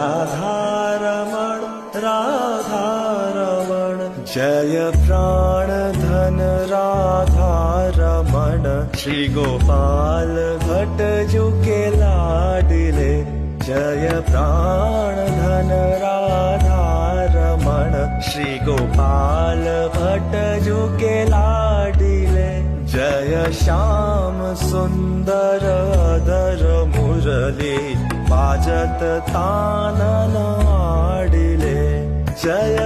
राधारमण राधारमण जय प्राणधन राधारमण श्री गोपाल भट्टजू के लाडिले जय प्राणधन राधारमण श्री गोपाल भट्टजू के लाडिले जय श्याम सुंदर अधर मुरली बाजत तानन आडिले जय